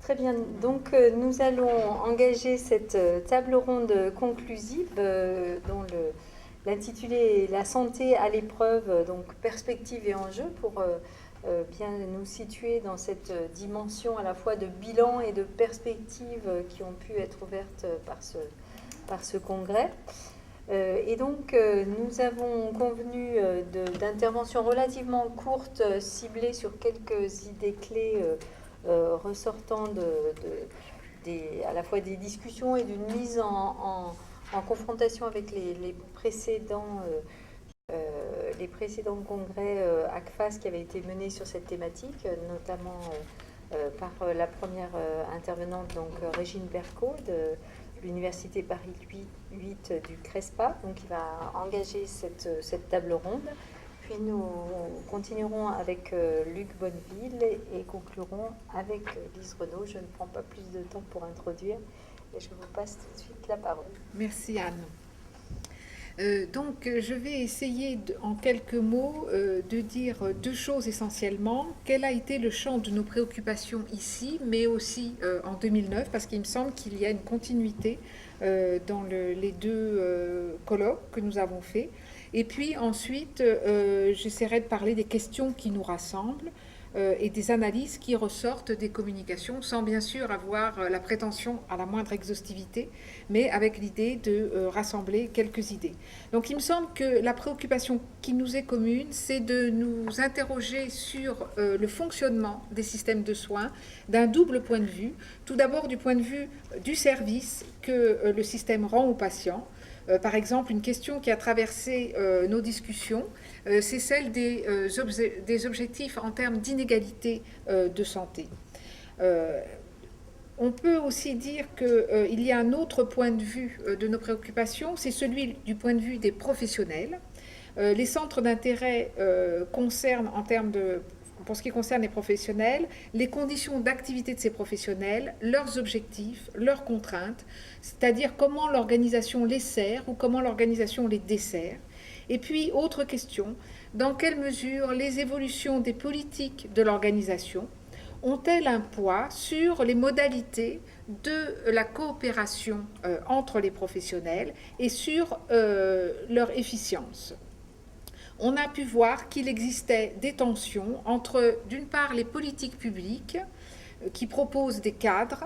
Très bien. Donc, nous allons engager cette table ronde conclusive dont l'intitulé est La santé à l'épreuve, donc perspective et enjeux pour bien nous situer dans cette dimension à la fois de bilan et de perspective qui ont pu être ouvertes par ce congrès. Et donc, nous avons convenu d'interventions relativement courtes, ciblées sur quelques idées clés ressortant à la fois des discussions et d'une mise en confrontation avec les précédents congrès ACFAS qui avaient été menés sur cette thématique, notamment par la première intervenante, donc Régine Bercot, de l'Université Paris 8 du CRESPA, donc qui va engager cette table ronde. Puis nous continuerons avec Luc Bonneville et conclurons avec Lise Renaud. Je ne prends pas plus de temps pour introduire et je vous passe tout de suite la parole. Merci Anne. Donc je vais essayer en quelques mots de dire deux choses essentiellement. Quel a été le champ de nos préoccupations ici, mais aussi en 2009, parce qu'il me semble qu'il y a une continuité dans les deux colloques que nous avons faits. Et puis ensuite, j'essaierai de parler des questions qui nous rassemblent et des analyses qui ressortent des communications, sans bien sûr avoir la prétention à la moindre exhaustivité, mais avec l'idée de rassembler quelques idées. Donc il me semble que la préoccupation qui nous est commune, c'est de nous interroger sur le fonctionnement des systèmes de soins d'un double point de vue. Tout d'abord du point de vue du service que le système rend aux patients. Par exemple, une question qui a traversé nos discussions, c'est celle des objectifs en termes d'inégalité de santé. On peut aussi dire qu'il y a un autre point de vue de nos préoccupations, c'est celui du point de vue des professionnels. Les centres d'intérêt concernent, pour ce qui concerne les professionnels, les conditions d'activité de ces professionnels, leurs objectifs, leurs contraintes, c'est-à-dire comment l'organisation les sert ou comment l'organisation les dessert. Et puis, autre question, dans quelle mesure les évolutions des politiques de l'organisation ont-elles un poids sur les modalités de la coopération entre les professionnels et sur leur efficience? On a pu voir qu'il existait des tensions entre, d'une part, les politiques publiques qui proposent des cadres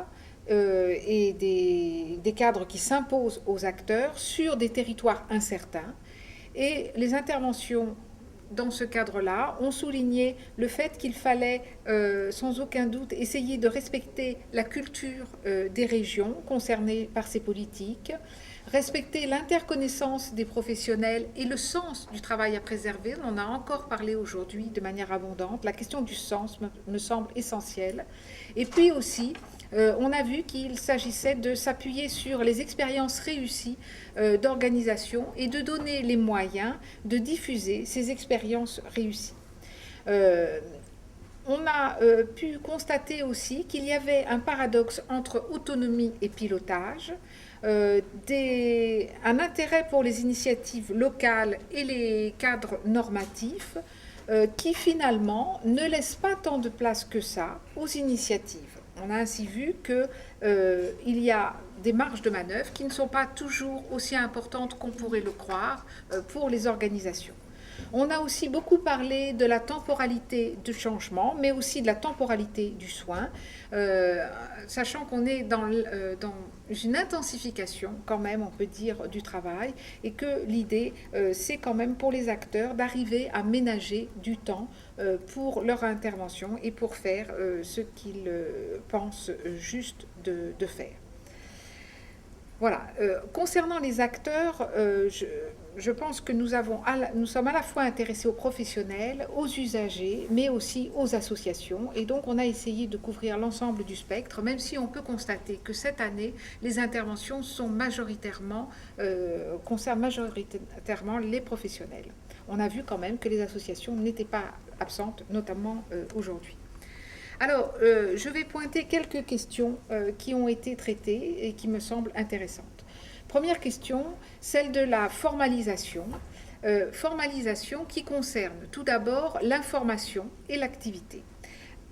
et des cadres qui s'imposent aux acteurs sur des territoires incertains, et les interventions dans ce cadre-là ont souligné le fait qu'il fallait sans aucun doute essayer de respecter la culture des régions concernées par ces politiques, respecter l'interconnaissance des professionnels et le sens du travail à préserver. On en a encore parlé aujourd'hui de manière abondante. La question du sens me semble essentielle. Et puis aussi, on a vu qu'il s'agissait de s'appuyer sur les expériences réussies d'organisation et de donner les moyens de diffuser ces expériences réussies. On a pu constater aussi qu'il y avait un paradoxe entre autonomie et pilotage, un intérêt pour les initiatives locales et les cadres normatifs qui finalement ne laissent pas tant de place que ça aux initiatives. On a ainsi vu qu'il y a des marges de manœuvre qui ne sont pas toujours aussi importantes qu'on pourrait le croire pour les organisations. On a aussi beaucoup parlé de la temporalité du changement, mais aussi de la temporalité du soin, sachant qu'on est dans une intensification, quand même, on peut dire, du travail, et que l'idée, c'est quand même pour les acteurs d'arriver à ménager du temps pour leur intervention et pour faire ce qu'ils pensent juste de faire. Voilà. Concernant les acteurs, je pense que nous sommes à la fois intéressés aux professionnels, aux usagers, mais aussi aux associations. Et donc, on a essayé de couvrir l'ensemble du spectre, même si on peut constater que cette année, les interventions concernent majoritairement les professionnels. On a vu quand même que les associations n'étaient pas absentes, notamment aujourd'hui. Alors, je vais pointer quelques questions qui ont été traitées et qui me semblent intéressantes. Première question, celle de la formalisation. Formalisation qui concerne tout d'abord l'information et l'activité.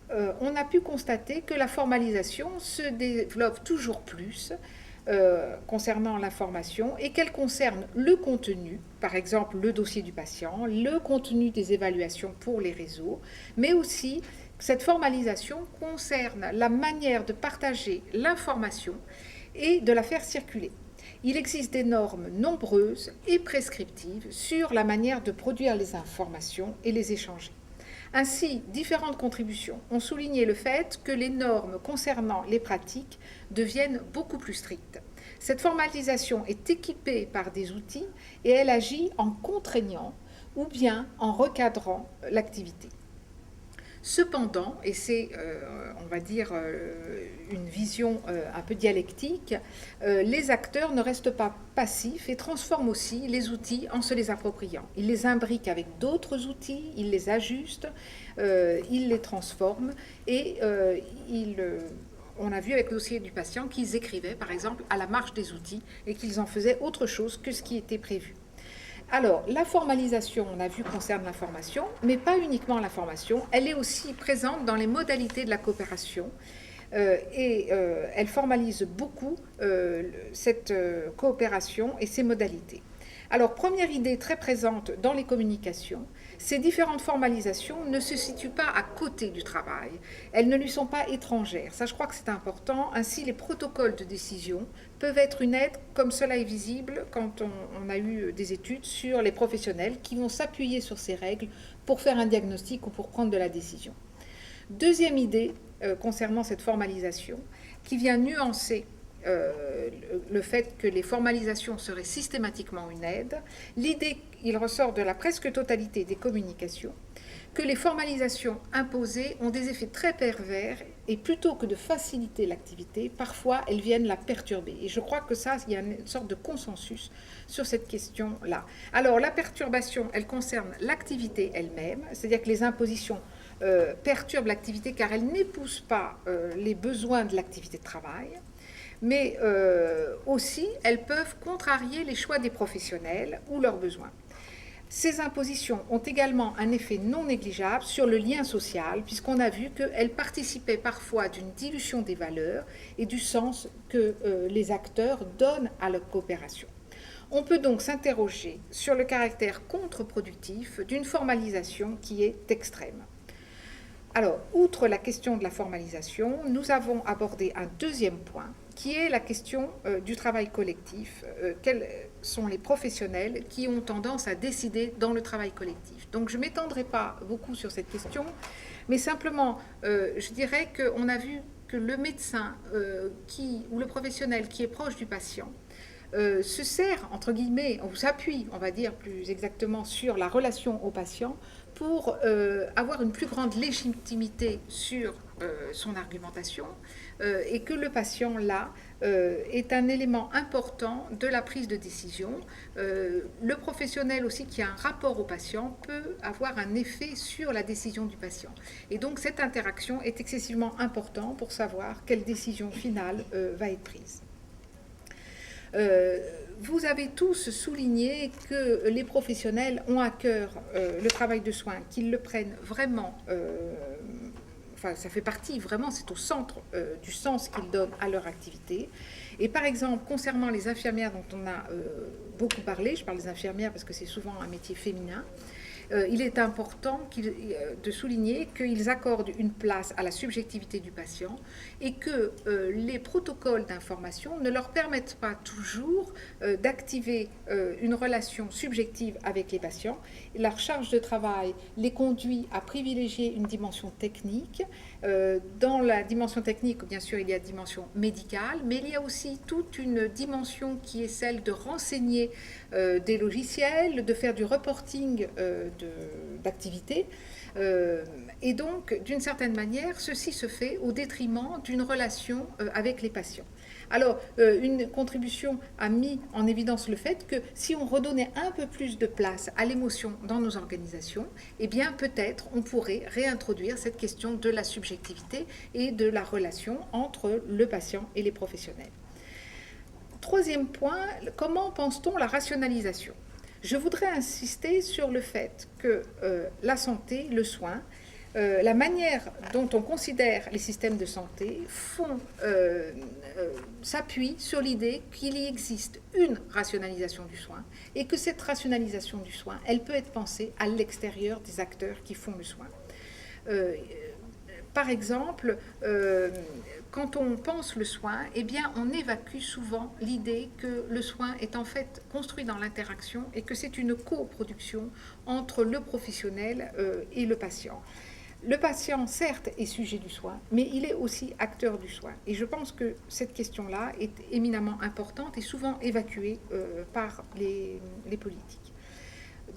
on a pu constater que la formalisation se développe toujours plus concernant l'information et qu'elle concerne le contenu, par exemple le dossier du patient, le contenu des évaluations pour les réseaux, mais aussi cette formalisation concerne la manière de partager l'information et de la faire circuler. Il existe des normes nombreuses et prescriptives sur la manière de produire les informations et les échanger. Ainsi, différentes contributions ont souligné le fait que les normes concernant les pratiques deviennent beaucoup plus strictes. Cette formalisation est équipée par des outils et elle agit en contraignant ou bien en recadrant l'activité. Cependant, et c'est, on va dire, une vision un peu dialectique, les acteurs ne restent pas passifs et transforment aussi les outils en se les appropriant. Ils les imbriquent avec d'autres outils, ils les ajustent, ils les transforment et on a vu avec le dossier du patient qu'ils écrivaient, par exemple, à la marge des outils et qu'ils en faisaient autre chose que ce qui était prévu. Alors, la formalisation, on a vu, concerne l'information, mais pas uniquement l'information, elle est aussi présente dans les modalités de la coopération et elle formalise beaucoup cette coopération et ses modalités. Alors, première idée très présente dans les communications, ces différentes formalisations ne se situent pas à côté du travail, elles ne lui sont pas étrangères. Ça, je crois que c'est important. Ainsi, les protocoles de décision peuvent être une aide, comme cela est visible quand on a eu des études sur les professionnels qui vont s'appuyer sur ces règles pour faire un diagnostic ou pour prendre de la décision. Deuxième idée concernant cette formalisation, qui vient nuancer le fait que les formalisations seraient systématiquement une aide. L'idée, il ressort de la presque totalité des communications, que les formalisations imposées ont des effets très pervers et plutôt que de faciliter l'activité, parfois elles viennent la perturber. Et je crois que ça, il y a une sorte de consensus sur cette question-là. Alors la perturbation, elle concerne l'activité elle-même, c'est-à-dire que les impositions perturbent l'activité car elles n'épousent pas les besoins de l'activité de travail. Mais aussi, elles peuvent contrarier les choix des professionnels ou leurs besoins. Ces impositions ont également un effet non négligeable sur le lien social, puisqu'on a vu qu'elles participaient parfois d'une dilution des valeurs et du sens que les acteurs donnent à leur coopération. On peut donc s'interroger sur le caractère contre-productif d'une formalisation qui est extrême. Alors, outre la question de la formalisation, nous avons abordé un deuxième point, qui est la question du travail collectif. Quels sont les professionnels qui ont tendance à décider dans le travail collectif? Donc, je ne m'étendrai pas beaucoup sur cette question, mais simplement, je dirais qu'on a vu que le médecin ou le professionnel qui est proche du patient se sert, entre guillemets, ou s'appuie, on va dire plus exactement, sur la relation au patient pour avoir une plus grande légitimité sur son argumentation et que le patient, là, est un élément important de la prise de décision. Le professionnel aussi qui a un rapport au patient peut avoir un effet sur la décision du patient. Et donc cette interaction est excessivement importante pour savoir quelle décision finale va être prise. Vous avez tous souligné que les professionnels ont à cœur le travail de soins, qu'ils le prennent vraiment, enfin ça fait partie vraiment, c'est au centre du sens qu'ils donnent à leur activité. Et par exemple, concernant les infirmières dont on a beaucoup parlé, je parle des infirmières parce que c'est souvent un métier féminin, il est important de souligner qu'ils accordent une place à la subjectivité du patient et que les protocoles d'information ne leur permettent pas toujours d'activer une relation subjective avec les patients. Leur charge de travail les conduit à privilégier une dimension technique. Dans la dimension technique, bien sûr, il y a la dimension médicale, mais il y a aussi toute une dimension qui est celle de renseigner des logiciels, de faire du reporting d'activité. Et donc, d'une certaine manière, ceci se fait au détriment d'une relation avec les patients. Alors, une contribution a mis en évidence le fait que si on redonnait un peu plus de place à l'émotion dans nos organisations, eh bien peut-être on pourrait réintroduire cette question de la subjectivité et de la relation entre le patient et les professionnels. Troisième point, comment pense-t-on la rationalisation ? Je voudrais insister sur le fait que la santé, le soin, la manière dont on considère les systèmes de santé s'appuie sur l'idée qu'il y existe une rationalisation du soin et que cette rationalisation du soin, elle peut être pensée à l'extérieur des acteurs qui font le soin. Par exemple, quand on pense le soin, eh bien, on évacue souvent l'idée que le soin est en fait construit dans l'interaction et que c'est une coproduction entre le professionnel et le patient. Le patient, certes, est sujet du soin, mais il est aussi acteur du soin. Et je pense que cette question-là est éminemment importante et souvent évacuée par les politiques.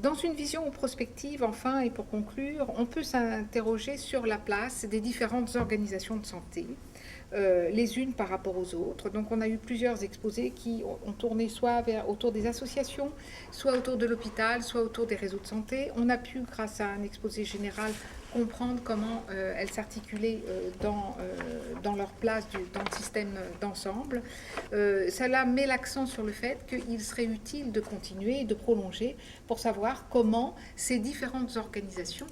Dans une vision prospective, enfin, et pour conclure, on peut s'interroger sur la place des différentes organisations de santé, les unes par rapport aux autres. Donc on a eu plusieurs exposés qui ont tourné soit autour des associations, soit autour de l'hôpital, soit autour des réseaux de santé. On a pu, grâce à un exposé général, comprendre comment elles s'articulaient dans leur place dans le système d'ensemble. Cela met l'accent sur le fait qu'il serait utile de continuer et de prolonger pour savoir comment ces différentes organisations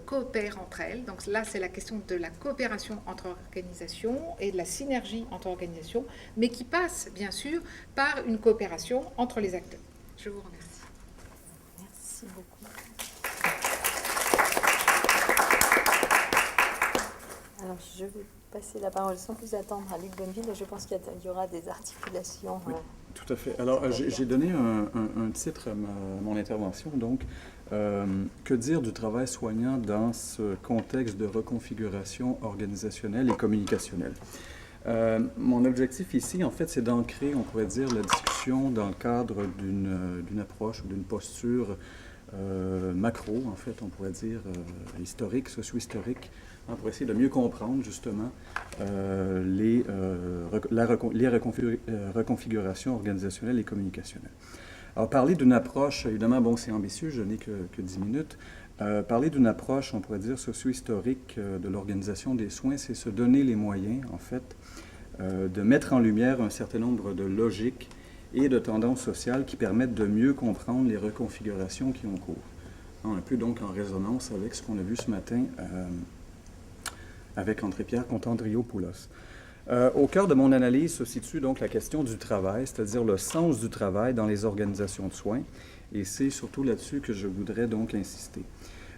coopèrent entre elles. Donc là, c'est la question de la coopération entre organisations et de la synergie entre organisations, mais qui passe, bien sûr, par une coopération entre les acteurs. Je vous remercie. Merci beaucoup. Alors, je vais passer la parole sans plus attendre à Luc Bonneville. Je pense qu'il y aura des articulations. Oui, tout à fait. Alors, j'ai donné un titre à mon intervention, donc, que dire du travail soignant dans ce contexte de reconfiguration organisationnelle et communicationnelle? Mon objectif ici, en fait, c'est d'ancrer, on pourrait dire, la discussion dans le cadre d'une approche ou d'une posture macro, en fait, on pourrait dire, historique, socio-historique, pour essayer de mieux comprendre, justement, les reconfigurations organisationnelles et communicationnelles. Alors, parler d'une approche, évidemment, bon, c'est ambitieux, je n'ai que 10 minutes. Parler d'une approche, on pourrait dire, socio-historique de l'organisation des soins, c'est se donner les moyens, en fait, de mettre en lumière un certain nombre de logiques et de tendances sociales qui permettent de mieux comprendre les reconfigurations qui ont cours. Un peu donc en résonance avec ce qu'on a vu ce matin avec André-Pierre Contandrio-Poulos. Au cœur de mon analyse se situe donc la question du travail, c'est-à-dire le sens du travail dans les organisations de soins, et c'est surtout là-dessus que je voudrais donc insister.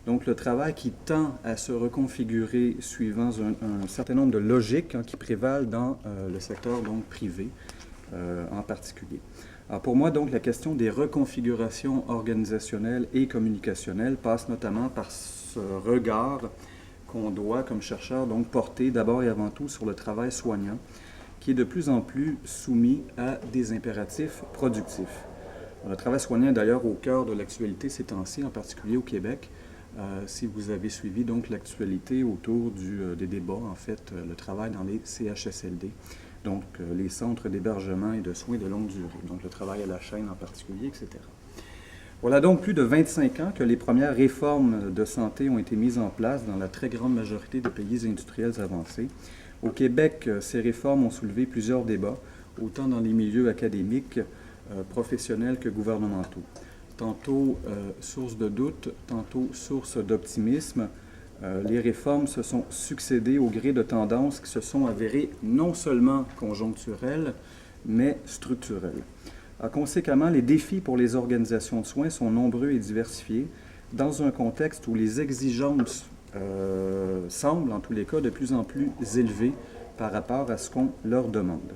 Donc le travail qui tend à se reconfigurer suivant un certain nombre de logiques qui prévalent dans le secteur donc privé en particulier. Alors pour moi, donc, la question des reconfigurations organisationnelles et communicationnelles passe notamment par ce regard qu'on doit, comme chercheur, donc porter d'abord et avant tout sur le travail soignant, qui est de plus en plus soumis à des impératifs productifs. Le travail soignant est d'ailleurs au cœur de l'actualité ces temps-ci, en particulier au Québec. Si vous avez suivi donc l'actualité autour des débats, en fait, le travail dans les CHSLD, donc les centres d'hébergement et de soins de longue durée, donc le travail à la chaîne en particulier, etc. Voilà donc plus de 25 ans que les premières réformes de santé ont été mises en place dans la très grande majorité des pays industriels avancés. Au Québec, ces réformes ont soulevé plusieurs débats, autant dans les milieux académiques, professionnels que gouvernementaux. Tantôt source de doute, tantôt source d'optimisme. Les réformes se sont succédées au gré de tendances qui se sont avérées non seulement conjoncturelles, mais structurelles. Conséquemment, les défis pour les organisations de soins sont nombreux et diversifiés dans un contexte où les exigences semblent, en tous les cas, de plus en plus élevées par rapport à ce qu'on leur demande.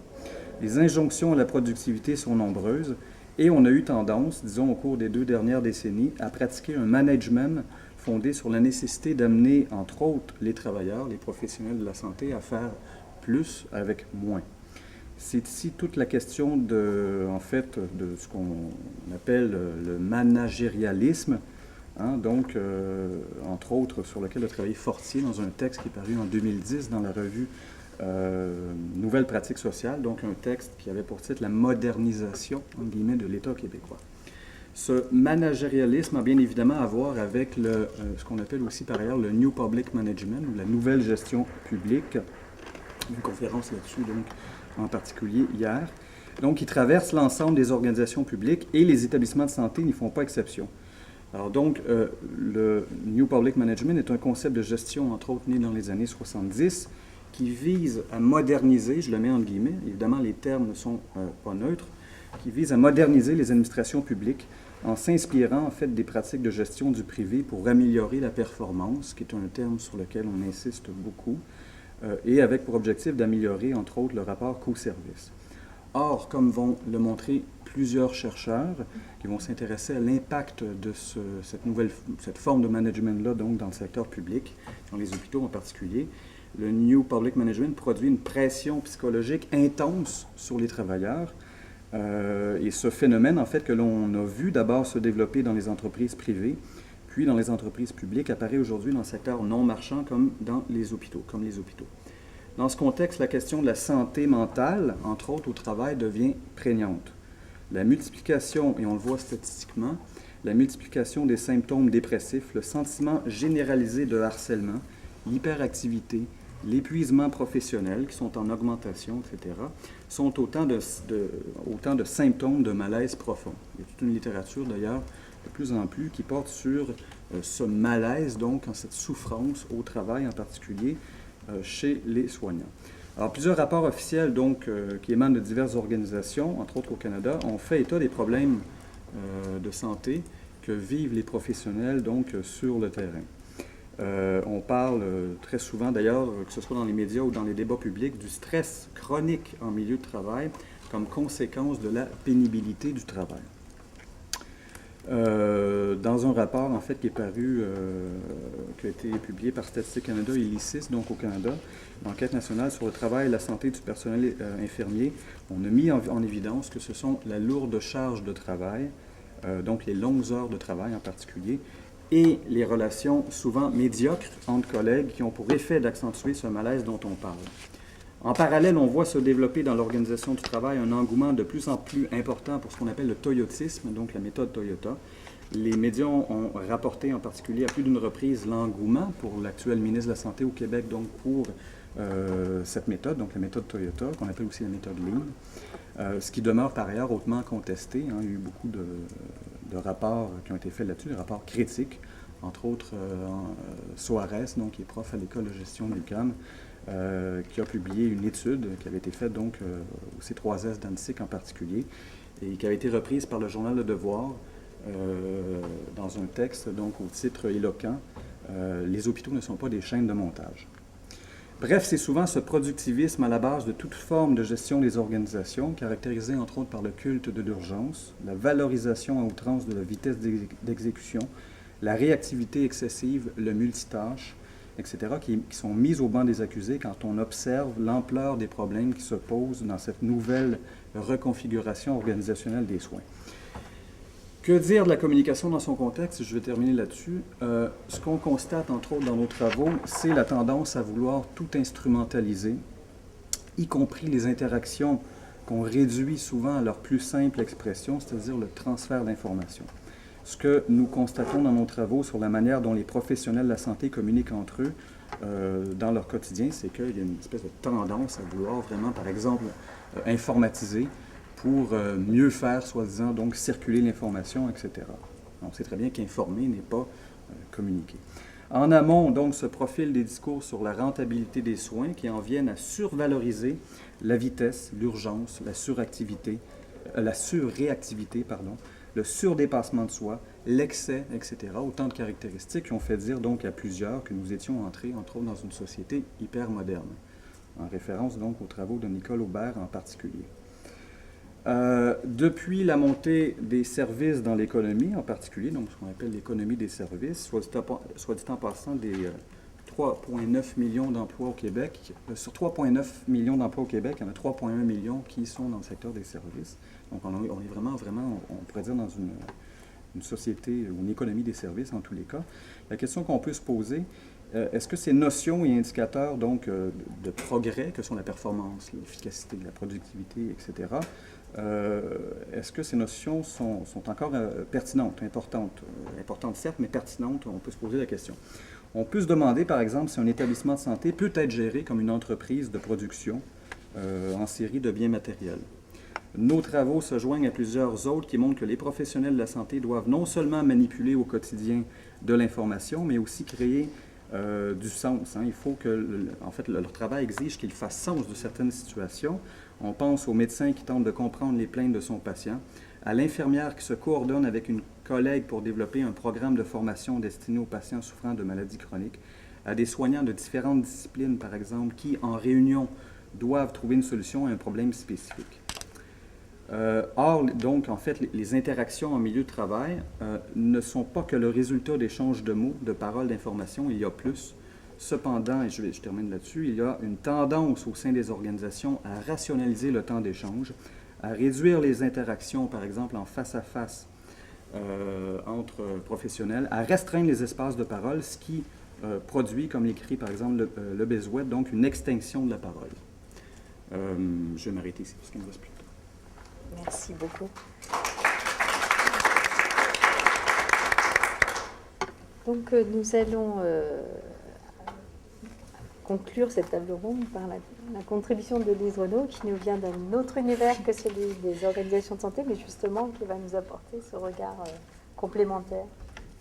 Les injonctions à la productivité sont nombreuses et on a eu tendance, disons au cours des 2 dernières décennies, à pratiquer un management fondé sur la nécessité d'amener, entre autres, les travailleurs, les professionnels de la santé, à faire plus avec moins. C'est ici toute la question en fait, de ce qu'on appelle le managérialisme, donc, entre autres, sur lequel a travaillé Fortier dans un texte qui est paru en 2010 dans la revue Nouvelles pratiques sociales, donc un texte qui avait pour titre « La modernisation » entre guillemets, de l'État québécois. Ce managérialisme a bien évidemment à voir avec ce qu'on appelle aussi par ailleurs le New Public Management, ou la nouvelle gestion publique, une conférence là-dessus, donc, en particulier hier, donc qui traverse l'ensemble des organisations publiques et les établissements de santé n'y font pas exception. Alors donc, le New Public Management est un concept de gestion, entre autres, né dans les années 70, qui vise à moderniser, je le mets entre guillemets, évidemment les termes ne sont pas neutres, qui vise à moderniser les administrations publiques en s'inspirant en fait des pratiques de gestion du privé pour améliorer la performance, qui est un terme sur lequel on insiste beaucoup, et avec pour objectif d'améliorer, entre autres, le rapport coût-service. Or, comme vont le montrer plusieurs chercheurs qui vont s'intéresser à l'impact de cette forme de management-là, donc dans le secteur public, dans les hôpitaux en particulier, le New Public Management produit une pression psychologique intense sur les travailleurs. Et ce phénomène, en fait, que l'on a vu d'abord se développer dans les entreprises privées, puis dans les entreprises publiques, apparaît aujourd'hui dans le secteur non marchand comme dans les hôpitaux, Dans ce contexte, la question de la santé mentale, entre autres au travail, devient prégnante. La multiplication, et on le voit statistiquement, la multiplication des symptômes dépressifs, le sentiment généralisé de harcèlement, l'hyperactivité, l'épuisement professionnel, qui sont en augmentation, etc., sont autant de symptômes de malaise profond. Il y a toute une littérature, d'ailleurs, de plus en plus, qui porte sur ce malaise, donc, cette souffrance au travail en particulier, chez les soignants. Alors, plusieurs rapports officiels, donc, qui émanent de diverses organisations, entre autres au Canada, ont fait état des problèmes de santé que vivent les professionnels, donc, sur le terrain. On parle très souvent, d'ailleurs, que ce soit dans les médias ou dans les débats publics, du stress chronique en milieu de travail comme conséquence de la pénibilité du travail. Dans un rapport, en fait, qui est paru, qui a été publié par Statistique Canada et l'ICIS, donc au Canada, l'enquête nationale sur le travail et la santé du personnel infirmier, on a mis en évidence que ce sont la lourde charge de travail, donc les longues heures de travail en particulier, et les relations souvent médiocres entre collègues qui ont pour effet d'accentuer ce malaise dont on parle. En parallèle, on voit se développer dans l'organisation du travail un engouement de plus en plus important pour ce qu'on appelle le toyotisme, donc la méthode Toyota. Les médias ont rapporté en particulier à plus d'une reprise l'engouement pour l'actuel ministre de la Santé au Québec, donc pour cette méthode, donc la méthode Toyota, qu'on appelle aussi la méthode Lean, ce qui demeure par ailleurs hautement contesté. Il y a eu beaucoup de rapports qui ont été faits là-dessus, des rapports critiques, entre autres Soares, donc, qui est prof à l'école de gestion de l'UQAM, qui a publié une étude qui avait été faite donc, au C3S d'Annecy en particulier, et qui a été reprise par le journal Le Devoir dans un texte donc, au titre éloquent « Les hôpitaux ne sont pas des chaînes de montage ». Bref, c'est souvent ce productivisme à la base de toute forme de gestion des organisations, caractérisé entre autres par le culte de l'urgence, la valorisation à outrance de la vitesse d'exécution, la réactivité excessive, le multitâche, etc., qui sont mises au banc des accusés quand on observe l'ampleur des problèmes qui se posent dans cette nouvelle reconfiguration organisationnelle des soins. Que dire de la communication dans son contexte? Je vais terminer là-dessus. Ce qu'on constate, entre autres, dans nos travaux, c'est la tendance à vouloir tout instrumentaliser, y compris les interactions qu'on réduit souvent à leur plus simple expression, c'est-à-dire le transfert d'informations. Ce que nous constatons dans nos travaux sur la manière dont les professionnels de la santé communiquent entre eux dans leur quotidien, c'est qu'il y a une espèce de tendance à vouloir vraiment, par exemple, informatiser pour mieux faire, soi-disant, donc circuler l'information, etc. On sait très bien qu'informer n'est pas communiquer. En amont, donc, se profile des discours sur la rentabilité des soins qui en viennent à survaloriser la vitesse, l'urgence, la surréactivité, le surdépassement de soi, l'excès, etc. Autant de caractéristiques qui ont fait dire donc à plusieurs que nous étions entrés, entre autres, dans une société hyper moderne, en référence donc aux travaux de Nicole Aubert en particulier. Depuis la montée des services dans l'économie en particulier, donc ce qu'on appelle l'économie des services, soit dit en passant, des 3,9 millions d'emplois au Québec, sur 3,9 millions d'emplois au Québec, il y en a 3,1 millions qui sont dans le secteur des services. Donc on est vraiment, on pourrait dire, dans une société ou une économie des services en tous les cas. La question qu'on peut se poser, est-ce que ces notions et indicateurs donc, de progrès, que sont la performance, l'efficacité, la productivité, etc., est-ce que ces notions sont encore pertinentes, importantes certes, mais pertinentes? On peut se poser la question. On peut se demander, par exemple, si un établissement de santé peut être géré comme une entreprise de production en série de biens matériels. Nos travaux se joignent à plusieurs autres qui montrent que les professionnels de la santé doivent non seulement manipuler au quotidien de l'information, mais aussi créer du sens. Il faut que, en fait, leur travail exige qu'ils fassent sens de certaines situations. On pense au médecin qui tente de comprendre les plaintes de son patient, à l'infirmière qui se coordonne avec une collègue pour développer un programme de formation destiné aux patients souffrant de maladies chroniques, à des soignants de différentes disciplines, par exemple, qui, en réunion, doivent trouver une solution à un problème spécifique. Or, donc, en fait, les interactions en milieu de travail ne sont pas que le résultat d'échanges de mots, de paroles, d'informations, il y a plus. Cependant, et je termine là-dessus, il y a une tendance au sein des organisations à rationaliser le temps d'échange, à réduire les interactions, par exemple, en face-à-face entre professionnels, à restreindre les espaces de parole, ce qui produit, comme l'écrit par exemple le Bézouet, donc une extinction de la parole. Je vais m'arrêter ici, parce qu'il me reste plus. Merci beaucoup. Donc, nous allons conclure cette table ronde par la contribution de Lise Renaud, qui nous vient d'un autre univers que celui des organisations de santé, mais justement qui va nous apporter ce regard complémentaire.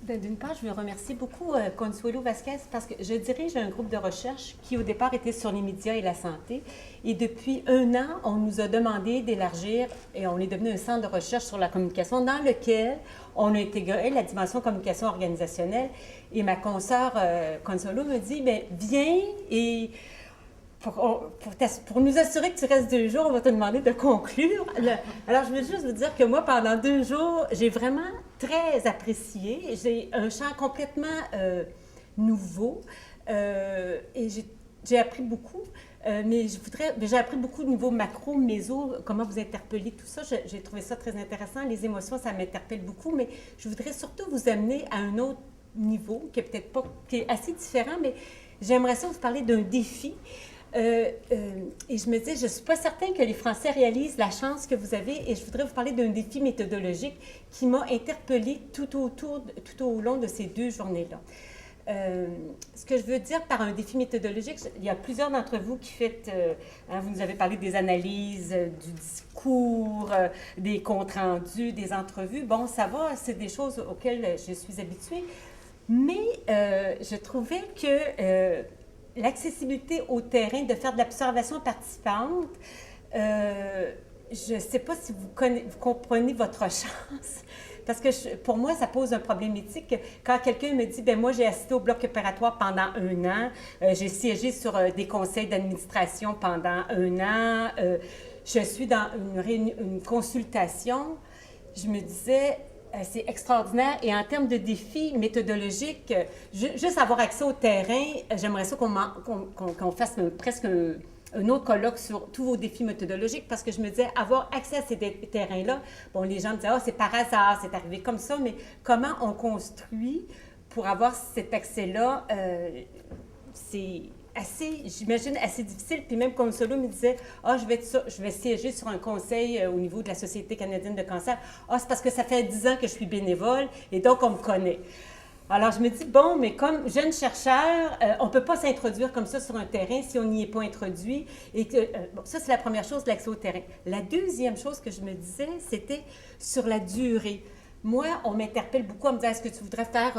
D'une part, je veux remercier beaucoup Consuelo Vasquez parce que je dirige un groupe de recherche qui, au départ, était sur les médias et la santé. Et depuis 1 an, on nous a demandé d'élargir et on est devenu un centre de recherche sur la communication dans lequel on a intégré la dimension communication organisationnelle. Et ma consoeur Consuelo me dit, bien, viens et pour nous assurer que tu restes 2 jours, on va te demander de conclure. Alors, je veux juste vous dire que moi, pendant 2 jours, j'ai vraiment très apprécié. J'ai un champ complètement nouveau et j'ai appris beaucoup. Mais j'ai appris beaucoup au niveau macro, méso, comment vous interpellez tout ça. J'ai trouvé ça très intéressant. Les émotions, ça m'interpelle beaucoup, mais je voudrais surtout vous amener à un autre niveau qui est peut-être pas, qui est assez différent, mais j'aimerais ça vous parler d'un défi. Et je me dis, je ne suis pas certaine que les Français réalisent la chance que vous avez et je voudrais vous parler d'un défi méthodologique qui m'a interpellée tout au long de ces 2 journées-là. Ce que je veux dire par un défi méthodologique, il y a plusieurs d'entre vous qui faites, vous nous avez parlé des analyses, du discours, des comptes rendus, des entrevues. Bon, ça va, c'est des choses auxquelles je suis habituée, mais je trouvais que l'accessibilité au terrain, de faire de l'observation participante, je ne sais pas si vous comprenez votre chance, parce que pour moi, ça pose un problème éthique. Quand quelqu'un me dit, bien moi, j'ai assisté au bloc opératoire pendant 1 an, j'ai siégé sur des conseils d'administration pendant 1 an, je suis dans une consultation, je me disais, c'est extraordinaire. Et en termes de défis méthodologiques, juste avoir accès au terrain, j'aimerais ça qu'on fasse presque un autre colloque sur tous vos défis méthodologiques parce que je me disais, avoir accès à ces terrains-là, bon, les gens me disaient, c'est par hasard, c'est arrivé comme ça, mais comment on construit pour avoir cet accès-là, c'est j'imagine, assez difficile. Puis même Consuelo me disait, je vais siéger sur un conseil au niveau de la Société canadienne de cancer. C'est parce que ça fait 10 ans que je suis bénévole et donc on me connaît. Alors je me dis, bon, mais comme jeune chercheur, on ne peut pas s'introduire comme ça sur un terrain si on n'y est pas introduit. Et que, ça, c'est la première chose, l'accès au terrain. La deuxième chose que je me disais, c'était sur la durée. Moi, on m'interpelle beaucoup en me disant, est-ce que tu voudrais faire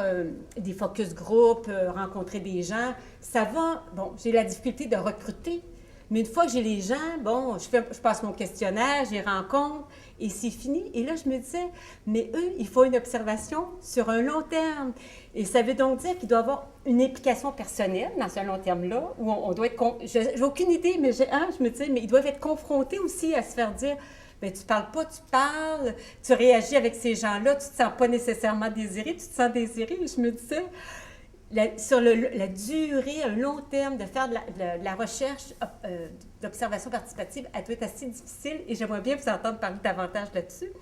des focus group, rencontrer des gens? Ça va, bon, j'ai la difficulté de recruter, mais une fois que j'ai les gens, bon, je passe mon questionnaire, je les rencontre et c'est fini. Et là, je me disais, mais eux, il faut une observation sur un long terme. Et ça veut donc dire qu'il doit y avoir une implication personnelle dans ce long terme-là, où on doit être... J'ai aucune idée, mais je me disais, mais ils doivent être confrontés aussi à se faire dire... Bien, tu ne parles pas, tu parles, tu réagis avec ces gens-là, tu ne te sens pas nécessairement désiré, tu te sens désiré. Et je me disais, sur la durée, un long terme, de faire de la recherche d'observation participative, elle doit être assez difficile et j'aimerais bien vous entendre parler davantage là-dessus.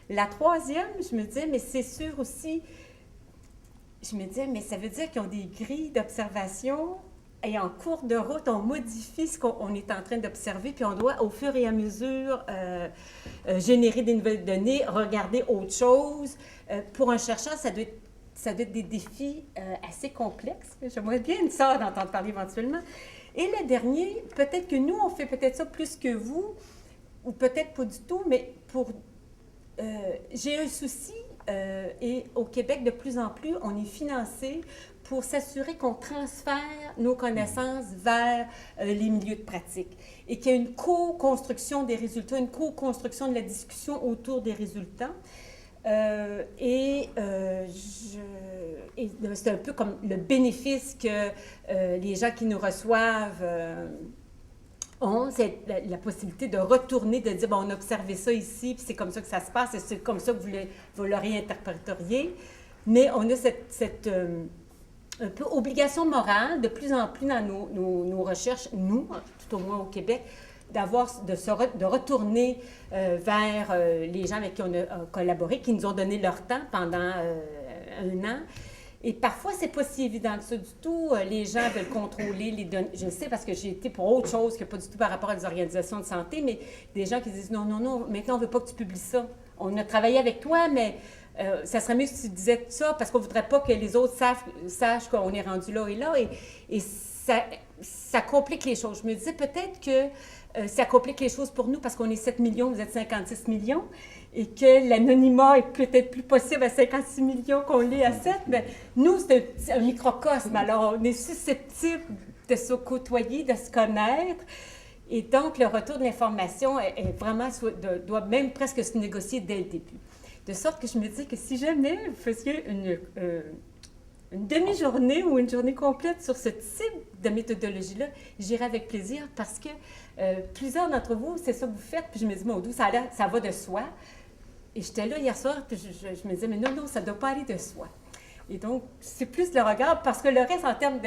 La troisième, je me disais, mais c'est sûr aussi, je me disais, mais ça veut dire qu'ils ont des grilles d'observation. Et en cours de route, on modifie ce qu'on est en train d'observer, puis on doit, au fur et à mesure, générer des nouvelles données, regarder autre chose. Pour un chercheur, ça doit être des défis assez complexes. J'aimerais bien ça d'entendre parler éventuellement. Et le dernier, peut-être que nous, on fait peut-être ça plus que vous. ou peut-être pas du tout, mais j'ai un souci, et au Québec, de plus en plus, on est financé pour s'assurer qu'on transfère nos connaissances vers les milieux de pratique et qu'il y a une co-construction des résultats, une co-construction de la discussion autour des résultats. Et c'est un peu comme le bénéfice que les gens qui nous reçoivent ont, c'est la possibilité de retourner, de dire, bon, on a observé ça ici, puis c'est comme ça que ça se passe, et c'est comme ça que vous le réinterpréteriez. Mais on a cette un peu obligation morale, de plus en plus dans nos recherches, nous, tout au moins au Québec, de retourner vers les gens avec qui on a collaboré, qui nous ont donné leur temps pendant un an. Et parfois, c'est pas si évident que ça du tout. Les gens veulent contrôler les données. Je le sais parce que j'ai été pour autre chose que pas du tout par rapport à des organisations de santé, mais des gens qui disent non, maintenant on veut pas que tu publies ça. On a travaillé avec toi, mais ça serait mieux si tu disais ça parce qu'on voudrait pas que les autres sachent qu'on est rendu là et là. Et ça complique les choses. Je me disais peut-être que ça complique les choses pour nous parce qu'on est 7 millions, vous êtes 56 millions, et que l'anonymat est peut-être plus possible à 56 millions qu'on l'est à 7. Mais nous, c'est un microcosme. Alors, on est susceptible de se côtoyer, de se connaître. Et donc, le retour de l'information doit même presque se négocier dès le début. De sorte que je me dis que si jamais vous faisiez une demi-journée ou une journée complète sur ce type de méthodologie-là, j'irai avec plaisir parce que plusieurs d'entre vous, c'est ça que vous faites. Puis je me dis, mon Dieu, ça va de soi. Et j'étais là hier soir, puis je me disais, mais non, ça ne doit pas aller de soi. Et donc, c'est plus le regard, parce que le reste, en termes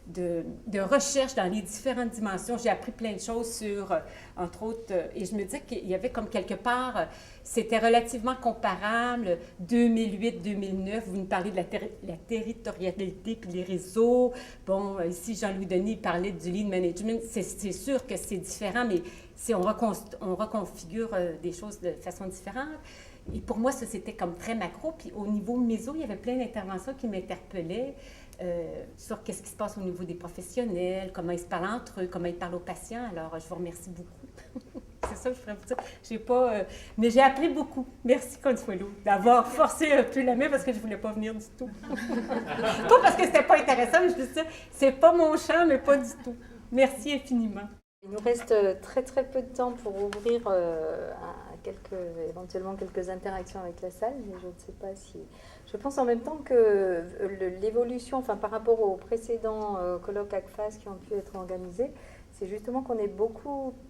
de recherche dans les différentes dimensions, j'ai appris plein de choses sur, entre autres, et je me disais qu'il y avait comme quelque part, c'était relativement comparable, 2008-2009, vous nous parlez de la territorialité puis les réseaux. Bon, ici, Jean-Louis Denis parlait du lean management. C'est sûr que c'est différent, mais si on reconfigure des choses de façon différente. Et pour moi, ça, c'était comme très macro. Puis au niveau méso, il y avait plein d'interventions qui m'interpellaient sur qu'est-ce qui se passe au niveau des professionnels, comment ils se parlent entre eux, comment ils parlent aux patients. Alors, je vous remercie beaucoup. C'est ça que je ferais vous dire. Mais j'ai appris beaucoup. Merci, Consuelo, d'avoir forcé un peu la main parce que je ne voulais pas venir du tout. Pas parce que c'était pas intéressant, mais je me dis ça, c'est pas mon champ, mais pas du tout. Merci infiniment. Il nous reste très très peu de temps pour ouvrir éventuellement quelques interactions avec la salle, mais je ne sais pas si... Je pense en même temps que l'évolution, enfin par rapport aux précédents colloques ACFAS qui ont pu être organisés, c'est justement qu'on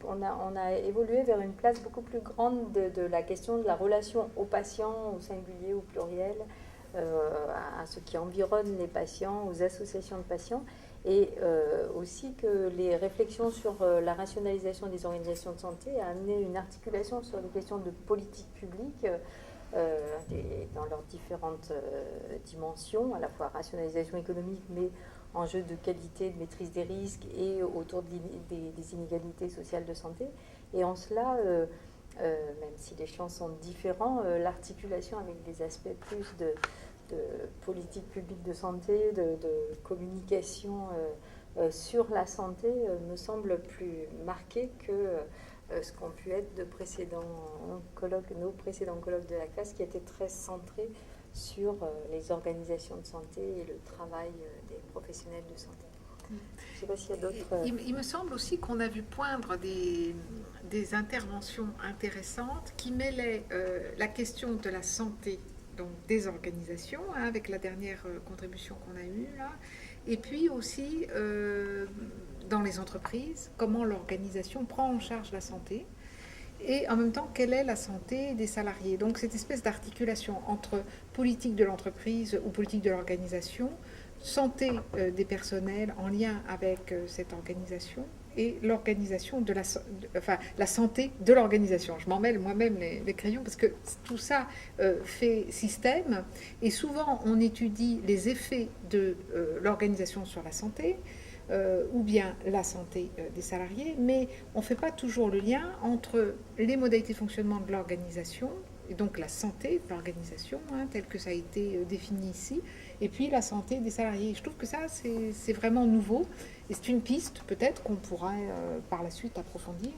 on a évolué vers une place beaucoup plus grande de la question de la relation aux patients, au singulier, au pluriel, à ce qui environne les patients, aux associations de patients. Et aussi que les réflexions sur la rationalisation des organisations de santé a amené une articulation sur les questions de politique publique dans leurs différentes dimensions, à la fois rationalisation économique, mais enjeux de qualité, de maîtrise des risques et autour des inégalités sociales de santé. Et en cela, même si les champs sont différents, l'articulation avec des aspects plus de politique publique de santé, de communication sur la santé me semble plus marqué que ce qu'ont pu être nos précédents colloques de la classe qui étaient très centrés sur les organisations de santé et le travail des professionnels de santé. Je ne sais pas s'il y a d'autres... Il me semble aussi qu'on a vu poindre des interventions intéressantes qui mêlaient la question de la santé, donc des organisations, avec la dernière contribution qu'on a eue là, et puis aussi dans les entreprises, comment l'organisation prend en charge la santé, et en même temps, quelle est la santé des salariés. Donc cette espèce d'articulation entre politique de l'entreprise ou politique de l'organisation, santé des personnels en lien avec cette organisation, et l'organisation la santé de l'organisation. Je m'en mêle moi-même les crayons parce que tout ça fait système, et souvent on étudie les effets de l'organisation sur la santé ou bien la santé des salariés, mais on ne fait pas toujours le lien entre les modalités de fonctionnement de l'organisation, et donc la santé de l'organisation, telle que ça a été défini ici, et puis la santé des salariés. Je trouve que ça, c'est vraiment nouveau, et c'est une piste peut-être qu'on pourrait par la suite approfondir.